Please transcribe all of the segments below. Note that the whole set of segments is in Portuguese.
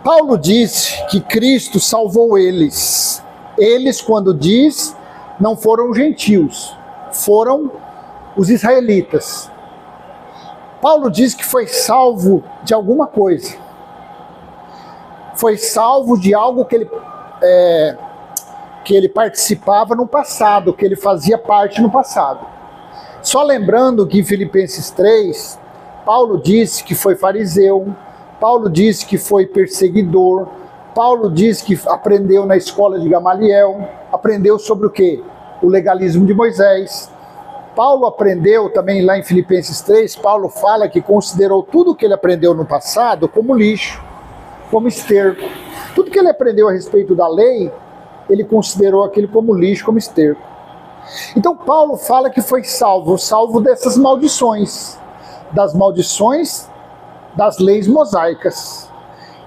Paulo disse que Cristo salvou eles. Eles, quando diz, não foram gentios, foram os israelitas. Paulo diz que foi salvo de alguma coisa. Foi salvo de algo que ele participava no passado, que ele fazia parte no passado. Só lembrando que em Filipenses 3, Paulo disse que foi fariseu, Paulo disse que foi perseguidor, Paulo disse que aprendeu na escola de Gamaliel, aprendeu sobre o quê? O legalismo de Moisés. Paulo aprendeu também lá em Filipenses 3, Paulo fala que considerou tudo o que ele aprendeu no passado como lixo, como esterco. Tudo que ele aprendeu a respeito da lei, ele considerou aquilo como lixo, como esterco. Então Paulo fala que foi salvo dessas maldições, das maldições das leis mosaicas,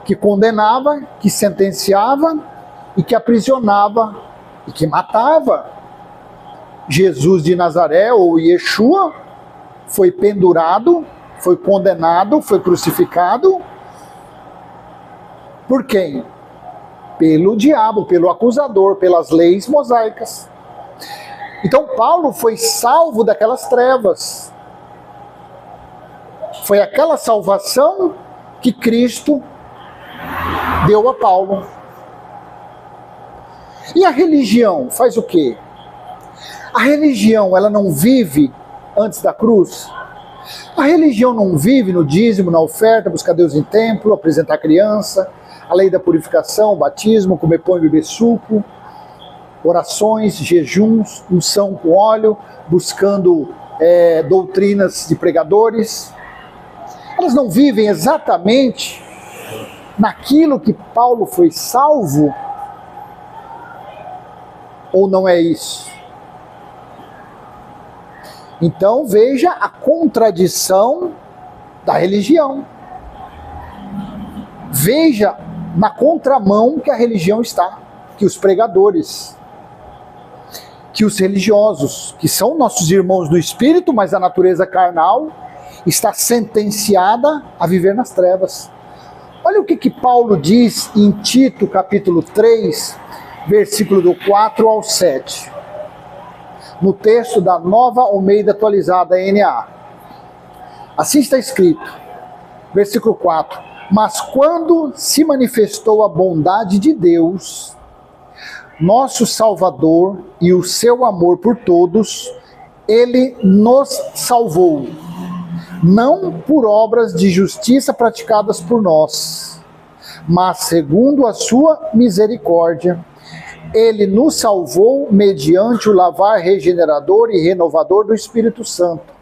que condenava, que sentenciava e que aprisionava e que matava. Jesus de Nazaré, ou Yeshua, foi pendurado, foi condenado, foi crucificado. Por quem? Pelo diabo, pelo acusador, pelas leis mosaicas. Então Paulo foi salvo daquelas trevas. Foi aquela salvação que Cristo deu a Paulo. E a religião faz o quê? A religião, ela não vive antes da cruz? A religião não vive no dízimo, na oferta, buscar Deus em templo, apresentar criança, a lei da purificação, batismo, comer pão e beber suco, orações, jejuns, unção com óleo, buscando doutrinas de pregadores. Elas não vivem exatamente naquilo que Paulo foi salvo? Ou não é isso? Então veja a contradição da religião. Veja na contramão que a religião está, que os pregadores, que os religiosos, que são nossos irmãos no espírito, mas a natureza carnal está sentenciada a viver nas trevas. Olha o que Paulo diz em Tito capítulo 3, versículo do 4 ao 7. No texto da Nova Almeida Atualizada, NA. Assim está escrito, versículo 4. Mas quando se manifestou a bondade de Deus, nosso Salvador, e o seu amor por todos, ele nos salvou, não por obras de justiça praticadas por nós, mas segundo a sua misericórdia, ele nos salvou mediante o lavar regenerador e renovador do Espírito Santo,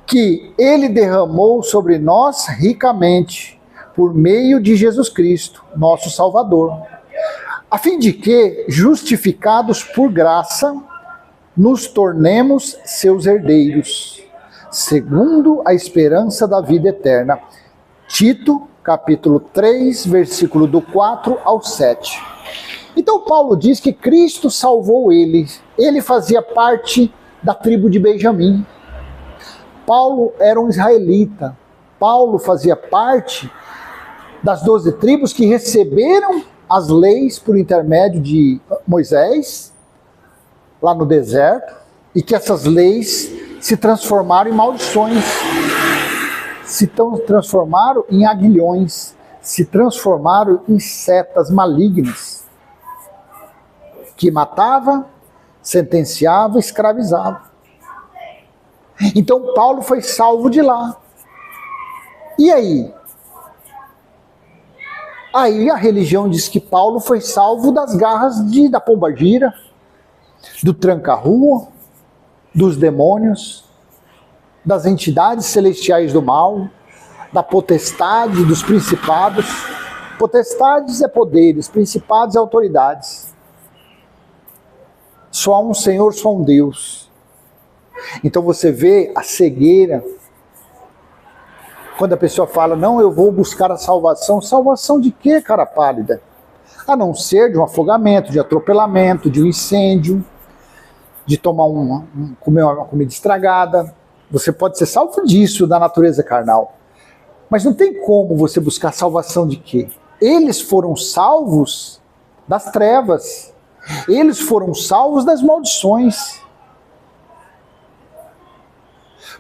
que ele derramou sobre nós ricamente, por meio de Jesus Cristo, nosso Salvador, a fim de que, justificados por graça, nos tornemos seus herdeiros, segundo a esperança da vida eterna. Tito, capítulo 3, versículo do 4 ao 7. Então Paulo diz que Cristo salvou ele. Ele fazia parte da tribo de Benjamim. Paulo era um israelita. Paulo fazia parte das 12 tribos que receberam as leis por intermédio de Moisés, lá no deserto, e que essas leis se transformaram em maldições, se transformaram em aguilhões, se transformaram em setas malignas, que matava, sentenciava, escravizava. Então Paulo foi salvo de lá. E aí? Aí a religião diz que Paulo foi salvo das garras da pombagira, do tranca-rua, dos demônios, das entidades celestiais do mal, da potestade, dos principados. Potestades é poderes, principados é autoridades. Só há um Senhor, só um Deus. Então você vê a cegueira. Quando a pessoa fala, não, eu vou buscar a salvação. Salvação de quê, cara pálida? A não ser de um afogamento, de atropelamento, de um incêndio, de tomar comer uma comida estragada. Você pode ser salvo disso, da natureza carnal. Mas não tem como você buscar salvação de quê? Eles foram salvos das trevas. Eles foram salvos das maldições.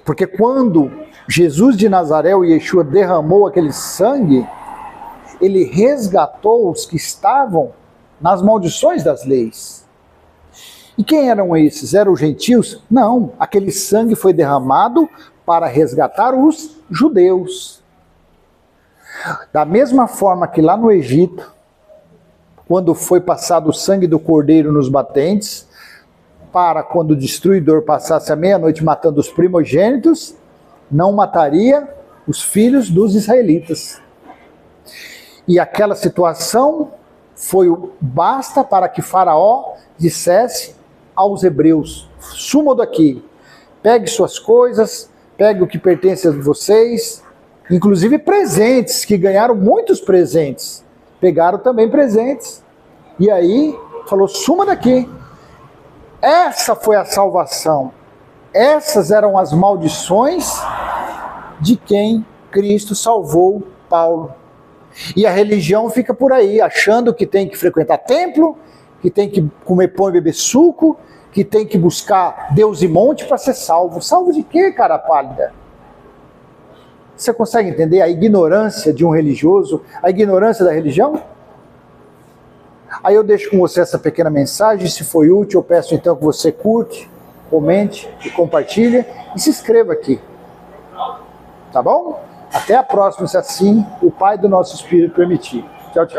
Porque quando Jesus de Nazaré, o Yeshua, derramou aquele sangue, ele resgatou os que estavam nas maldições das leis. E quem eram esses? Eram os gentios? Não, aquele sangue foi derramado para resgatar os judeus. Da mesma forma que lá no Egito, quando foi passado o sangue do cordeiro nos batentes, para quando o destruidor passasse a meia-noite matando os primogênitos, não mataria os filhos dos israelitas. E aquela situação foi o basta para que Faraó dissesse aos hebreus: sumam daqui, pegue suas coisas, pegue o que pertence a vocês, inclusive presentes, que ganharam muitos presentes, pegaram também presentes. E aí falou: suma daqui. Essa foi a salvação. Essas eram as maldições de quem Cristo salvou Paulo. E a religião fica por aí, achando que tem que frequentar templo, que tem que comer pão e beber suco, que tem que buscar Deus e monte para ser salvo. Salvo de quê, cara pálida? Você consegue entender a ignorância de um religioso, a ignorância da religião? Aí eu deixo com você essa pequena mensagem. Se foi útil, eu peço então que você curte, comente e compartilhe e se inscreva aqui. Tá bom? Até a próxima, se assim o Pai do nosso Espírito permitir. Tchau, tchau.